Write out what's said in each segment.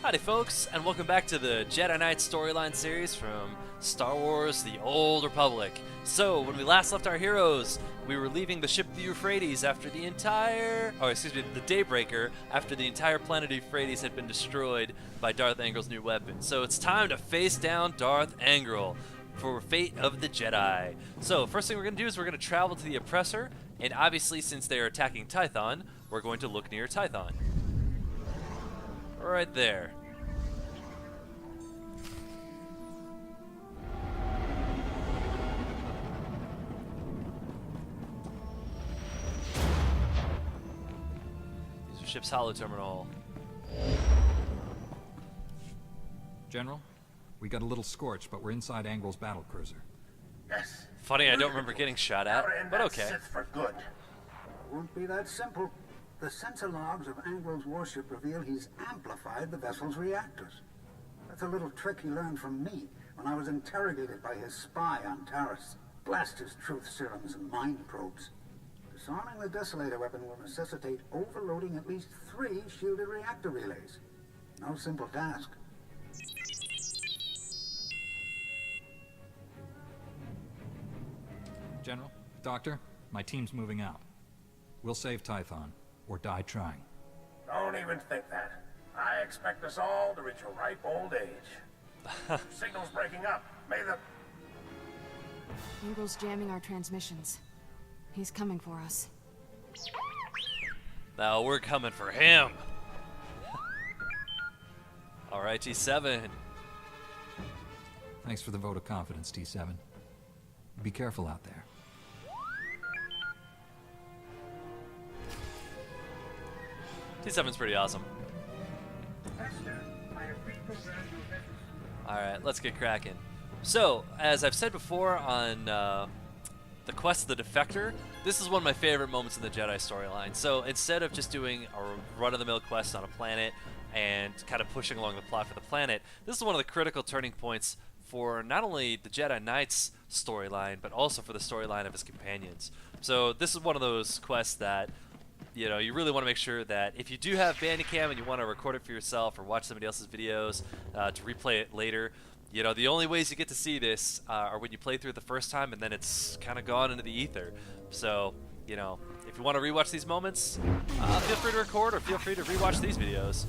Howdy folks, and welcome back to the Jedi Knight storyline series from Star Wars The Old Republic. So, when we last left our heroes, we were leaving the ship the Uphrades after the Daybreaker, after the entire planet Uphrades had been destroyed by Darth Angral's new weapon. So it's time to face down Darth Angral for Fate of the Jedi. So, first thing we're going to do is we're going to travel to the Oppressor, and obviously since they are attacking Tython, we're going to look near Tython. Right there. These are ship's hollow terminal. General, we got a little scorch, but we're inside Angral's battlecruiser. Yes. Funny, I don't remember getting shot at, but okay. For good. Won't be that simple. The sensor logs of Angral's warship reveal he's amplified the vessel's reactors. That's a little trick he learned from me when I was interrogated by his spy on Taris. Blast his truth serums and mind probes. Disarming the desolator weapon will necessitate overloading at least 3 shielded reactor relays. No simple task. General, Doctor, my team's moving out. We'll save Tython, or die trying. Don't even think that. I expect us all to reach a ripe old age. Signal's breaking up. May the... Angral's jamming our transmissions. He's coming for us. Now we're coming for him. Alright, T7. Thanks for the vote of confidence, T7. Be careful out there. T7's pretty awesome. Alright, let's get cracking. So, as I've said before on the quest of the Defector, this is one of my favorite moments in the Jedi storyline. So instead of just doing a run-of-the-mill quest on a planet and kind of pushing along the plot for the planet, this is one of the critical turning points for not only the Jedi Knight's storyline, but also for the storyline of his companions. So this is one of those quests that, you know, you really want to make sure that if you do have Bandicam and you want to record it for yourself or watch somebody else's videos to replay it later, you know, the only ways you get to see this are when you play through it the first time and then it's kind of gone into the ether. So, you know, if you want to rewatch these moments, feel free to record or feel free to rewatch these videos.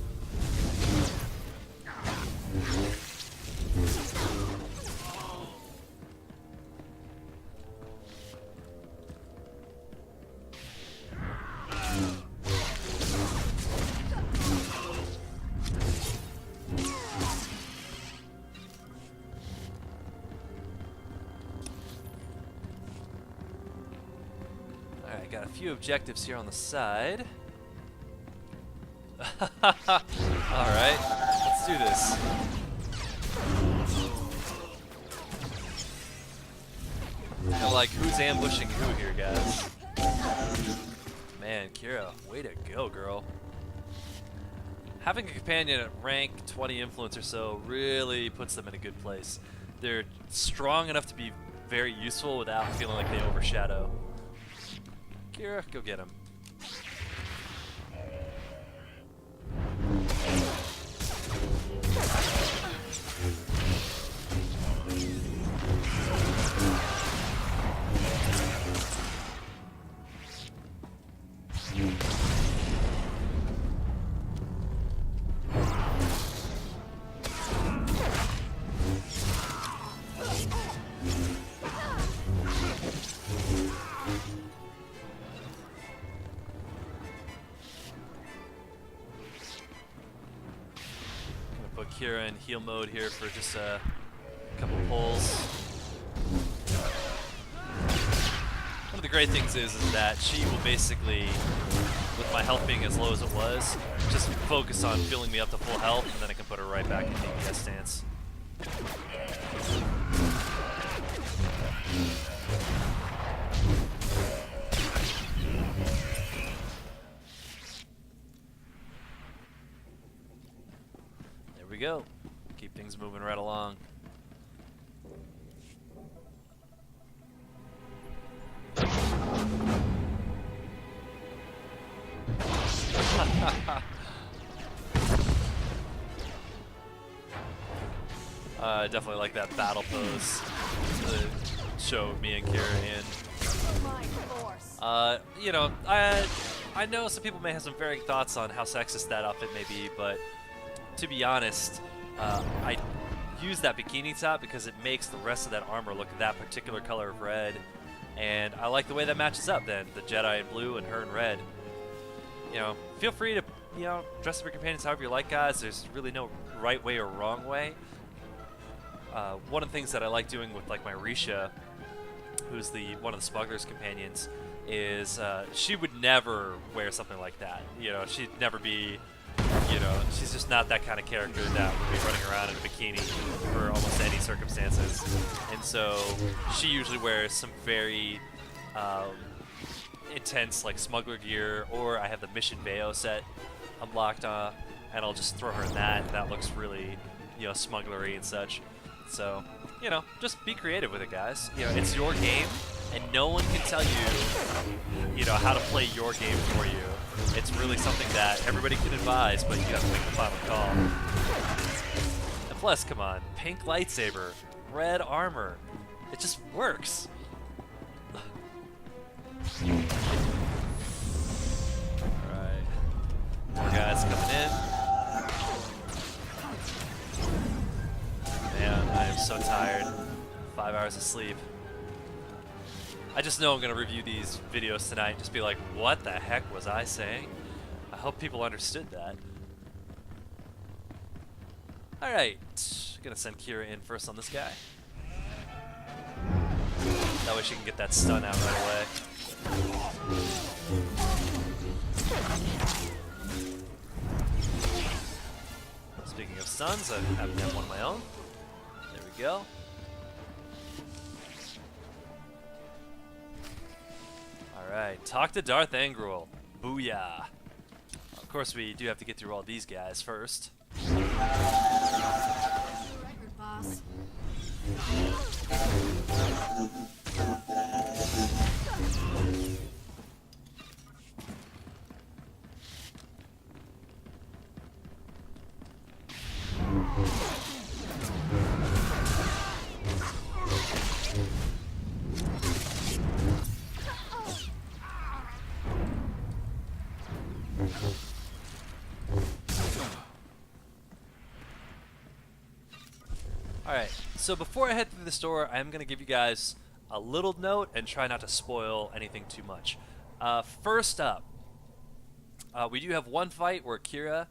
Got a few objectives here on the side. Alright, let's do this. Kind of like, who's ambushing who here, guys? Man, Kira, way to go, girl. Having a companion at rank 20 influence or so really puts them in a good place. They're strong enough to be very useful without feeling like they overshadow. Kira, go get him. Kira in heal mode here for just a couple pulls. One of the great things is that she will basically, with my health being as low as it was, just focus on filling me up to full health, and then I can put her right back in DPS stance. Go. Keep things moving right along. Definitely like that battle pose to show me and Kira in. You know, I know some people may have some varying thoughts on how sexist that outfit may be, but to be honest, I use that bikini top because it makes the rest of that armor look that particular color of red, and I like the way that matches up then, the Jedi in blue and her in red. You know, feel free to, you know, dress up your companions however you like, guys. There's really no right way or wrong way. One of the things that I like doing with like my Risha, who's one of the smuggler's companions, is she would never wear something like that. You know, she'd never be, you know, she's just not that kind of character that would be running around in a bikini for almost any circumstances. And so she usually wears some very intense like smuggler gear, or I have the Mission Bayo set unlocked on, and I'll just throw her in that, and that looks really, you know, smugglery and such. So, you know, just be creative with it, guys. You know, it's your game, and no one can tell you, you know, how to play your game for you. It's really something that everybody can advise, but you have to make the final call. And plus, come on, pink lightsaber, red armor. It just works. Alright. More guys coming in. Man, I am so tired. 5 hours of sleep. I just know I'm going to review these videos tonight and just be like, what the heck was I saying? I hope people understood that. Alright. Gonna send Kira in first on this guy. That way she can get that stun out right away. Speaking of stuns, I happen to have one of my own. There we go. Alright, talk to Darth Angral. Booyah. Of course, we do have to get through all these guys first. Record, boss. Alright, so before I head through this door, I'm going to give you guys a little note and try not to spoil anything too much. First up, we do have one fight where Kira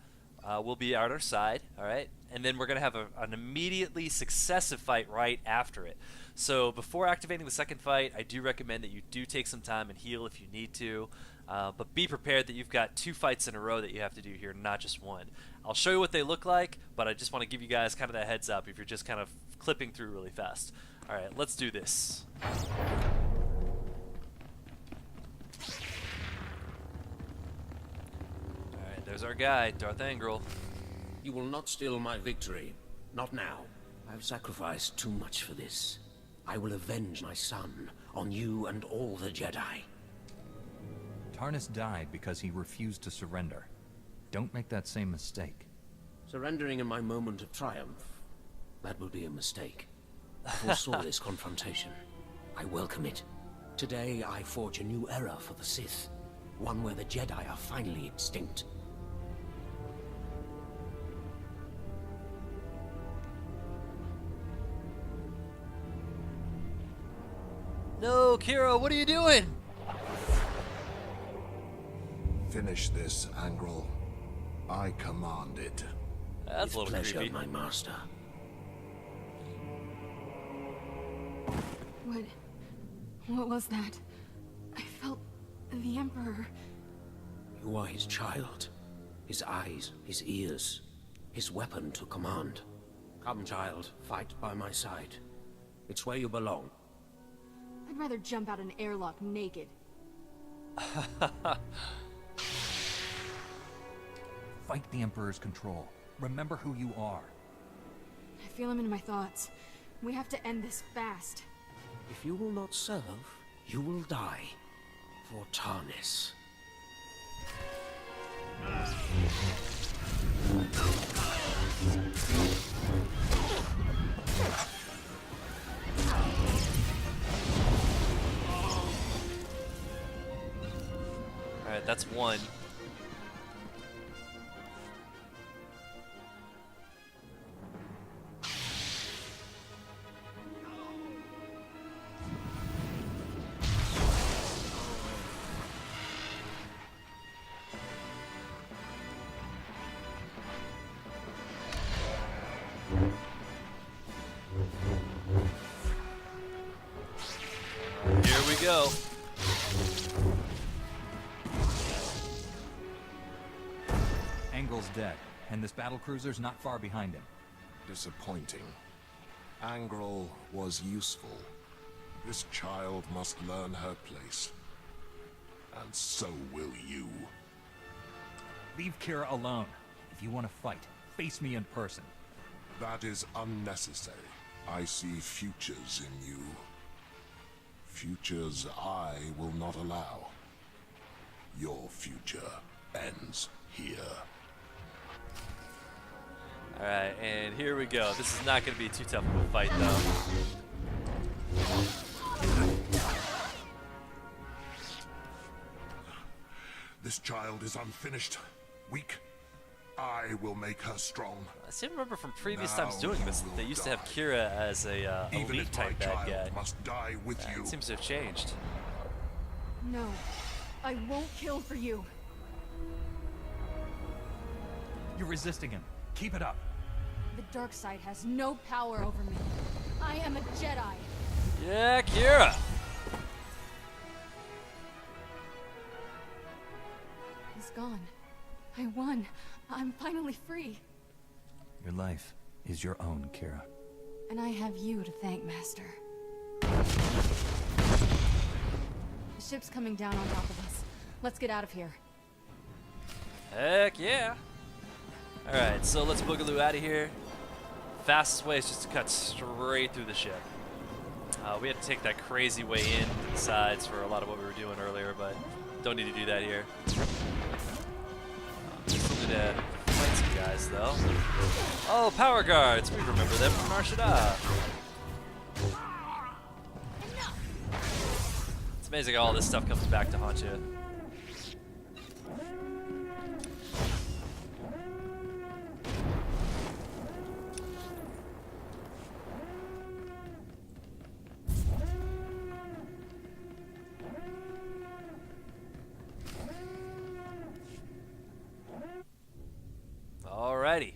will be at our side, alright? And then we're going to have an immediately successive fight right after it. So before activating the second fight, I do recommend that you do take some time and heal if you need to. But be prepared that you've got 2 fights in a row that you have to do here, not just one. I'll show you what they look like, but I just want to give you guys kind of that heads up if you're just kind of clipping through really fast. Alright, let's do this. Alright, there's our guy, Darth Angral. You will not steal my victory. Not now. I've sacrificed too much for this. I will avenge my son on you and all the Jedi. Taris died because he refused to surrender. Don't make that same mistake. Surrendering in my moment of triumph, that would be a mistake. I foresaw this confrontation. I welcome it. Today I forge a new era for the Sith. One where the Jedi are finally extinct. No, Kira, what are you doing? Finish this, Angral. I command it. That's a little Pleasure, creepy. my master. What was that? I felt the Emperor. You are his child. His eyes, his ears, his weapon to command. Come, child, fight by my side. It's where you belong. I'd rather jump out an airlock naked. Fight the Emperor's control. Remember who you are. I feel him in my thoughts. We have to end this fast. If you will not serve, you will die. For Taris. Alright, that's one. Here we go. Angral's dead, and this battlecruiser's not far behind him. Disappointing. Angral was useful. This child must learn her place. And so will you. Leave Kira alone. If you want to fight, face me in person. That is unnecessary. I see futures in you. Futures I will not allow. Your future ends here. Alright, and here we go. This is not going to be too tough of a fight, though. This child is unfinished, weak. I will make her strong. I seem to remember from previous Now times doing this, you they will used to have die. Kira as a Even elite if my type bad child guy. must die with you. It seems to have changed. No, I won't kill for you. You're resisting him. Keep it up. The dark side has no power over me. I am a Jedi. Yeah, Kira! He's gone. I won. I'm finally free. Your life is your own, Kira. And I have you to thank, Master. The ship's coming down on top of us. Let's get out of here. Heck yeah! Alright, so let's boogaloo out of here. Fastest way is just to cut straight through the ship. We had to take that crazy way in to the sides for a lot of what we were doing earlier, but don't need to do that here. Still need to fight some guys, though. Oh, power guards! We remember them from Nar Shaddaa. It's amazing how all this stuff comes back to haunt you. Alrighty.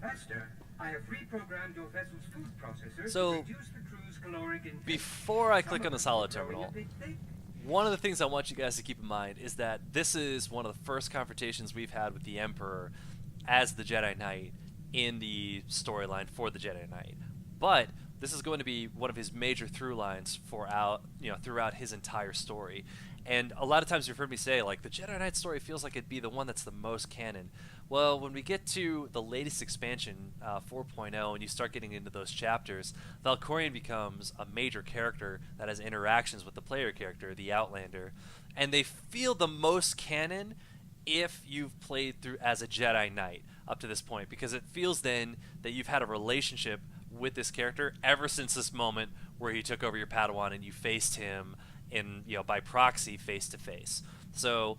Master, I have reprogrammed your vessel's food processor So, to reduce the crew's caloric intake. Before I click Some on the of silo them are growing terminal, a bit thick. one of the things I want you guys to keep in mind is that this is one of the first confrontations we've had with the Emperor as the Jedi Knight in the storyline for the Jedi Knight. But this is going to be one of his major through lines throughout his entire story. And a lot of times you've heard me say, like, the Jedi Knight story feels like it'd be the one that's the most canon. Well, when we get to the latest expansion, 4.0, and you start getting into those chapters, Valkorion becomes a major character that has interactions with the player character, the Outlander. And they feel the most canon if you've played through as a Jedi Knight up to this point, because it feels then that you've had a relationship with this character ever since this moment where he took over your Padawan and you faced him in, by proxy, face to face. So,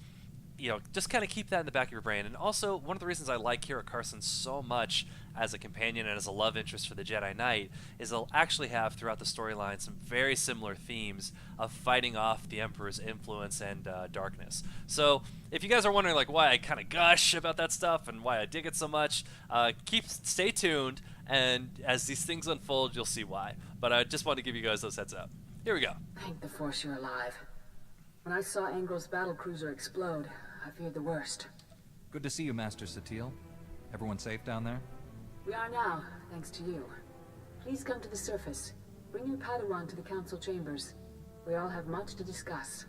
just kind of keep that in the back of your brain. And also, one of the reasons I like Kira Carson so much as a companion and as a love interest for the Jedi Knight is they'll actually have throughout the storyline some very similar themes of fighting off the Emperor's influence and darkness. So, if you guys are wondering like why I kind of gush about that stuff and why I dig it so much, stay tuned, and as these things unfold, you'll see why. But I just wanted to give you guys those heads up. Here we go. Thank the Force you're alive. When I saw Angral's battlecruiser explode, I feared the worst. Good to see you, Master Satil. Everyone safe down there? We are now, thanks to you. Please come to the surface. Bring your Padawan to the council chambers. We all have much to discuss.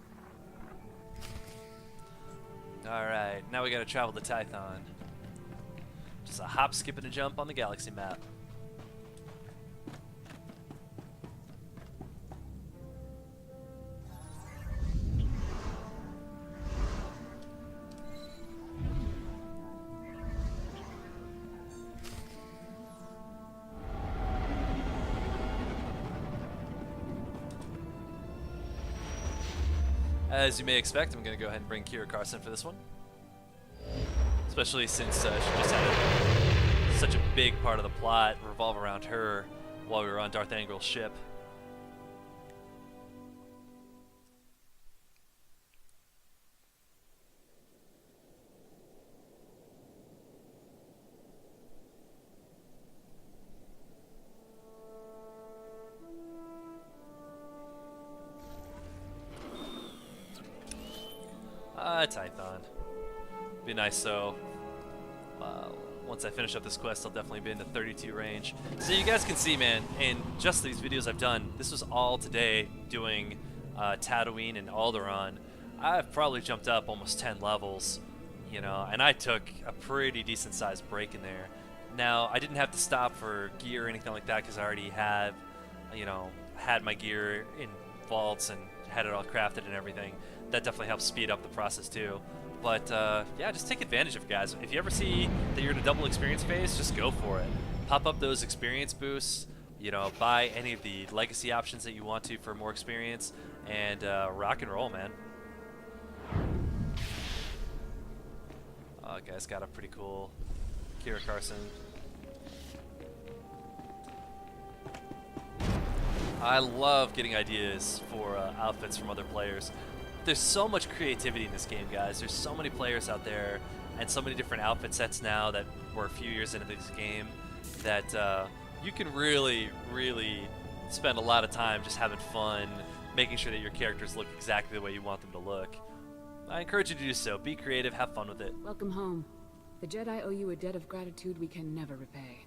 Alright, now we gotta travel to Tython. Just a hop, skip, and a jump on the galaxy map. As you may expect, I'm going to go ahead and bring Kira Carson for this one. Especially since she just had such a big part of the plot revolve around her while we were on Darth Angral's ship. Tython. Be nice, so once I finish up this quest, I'll definitely be in the 32 range. So you guys can see, man, in just these videos I've done, this was all today doing Tatooine and Alderaan. I've probably jumped up almost 10 levels, you know, and I took a pretty decent sized break in there. Now, I didn't have to stop for gear or anything like that because I already have, you know, had my gear in vaults and had it all crafted and everything. That definitely helps speed up the process too. But yeah, just take advantage of it, guys. If you ever see that you're in a double experience phase, just go for it. Pop up those experience boosts, you know, buy any of the legacy options that you want to for more experience, and rock and roll, man. Guys, got a pretty cool Kira Carson. I love getting ideas for outfits from other players. There's so much creativity in this game, guys. There's so many players out there and so many different outfit sets now that we're a few years into this game that you can really, really spend a lot of time just having fun, making sure that your characters look exactly the way you want them to look. I encourage you to do so. Be creative, have fun with it. Welcome home. The Jedi owe you a debt of gratitude we can never repay.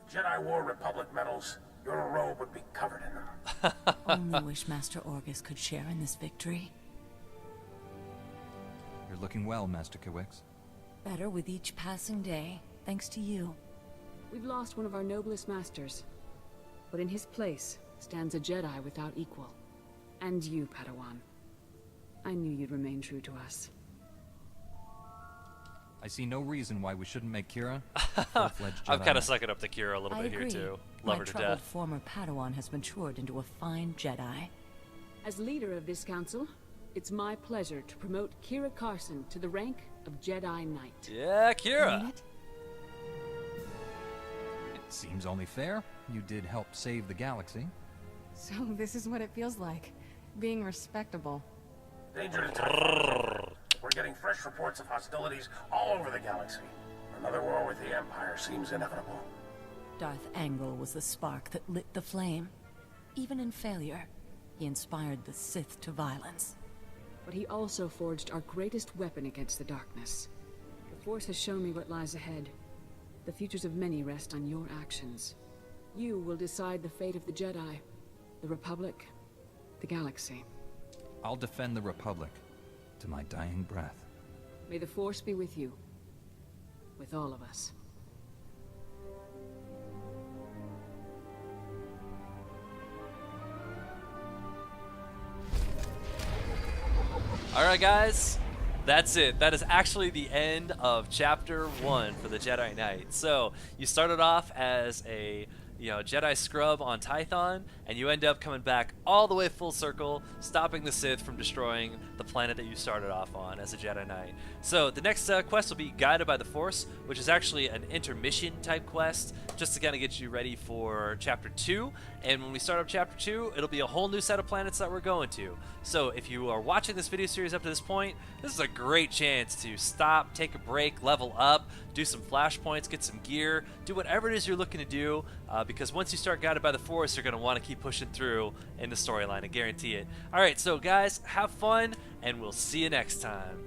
The Jedi wore Republic medals. Your robe would be covered in them. Only wish Master Orgus could share in this victory. You're looking well, Master Kiwix. Better with each passing day, thanks to you. We've lost one of our noblest masters, but in his place stands a Jedi without equal. And you, Padawan. I knew you'd remain true to us. I see no reason why we shouldn't make Kira a full-fledged Jedi. I'm kind of sucking up to Kira a little bit agree. here too. Love her to My troubled death. former Padawan has matured into a fine Jedi. As leader of this council, it's my pleasure to promote Kira Carson to the rank of Jedi Knight. Yeah, Kira! It? It seems only fair. You did help save the galaxy. So this is what it feels like, being respectable. Danger to Tython. We're getting fresh reports of hostilities all over the galaxy. Another war with the Empire seems inevitable. Darth Angral was the spark that lit the flame. Even in failure, he inspired the Sith to violence. But he also forged our greatest weapon against the darkness. The Force has shown me what lies ahead. The futures of many rest on your actions. You will decide the fate of the Jedi, the Republic, the galaxy. I'll defend the Republic to my dying breath. May the Force be with you. With all of us. Alright guys, that's it. That is actually the end of Chapter 1 for the Jedi Knight. So, you started off as a Jedi scrub on Tython, and you end up coming back all the way full circle, stopping the Sith from destroying the planet that you started off on as a Jedi Knight. So the next quest will be Guided by the Force, which is actually an intermission type quest, just to kind of get you ready for Chapter 2. And when we start up Chapter 2, it'll be a whole new set of planets that we're going to. So if you are watching this video series up to this point, this is a great chance to stop, take a break, level up, do some flashpoints, get some gear, do whatever it is you're looking to do, because once you start Guided by the Force, you're going to want to keep pushing through in the storyline, I guarantee it. Alright, so guys, have fun, and we'll see you next time.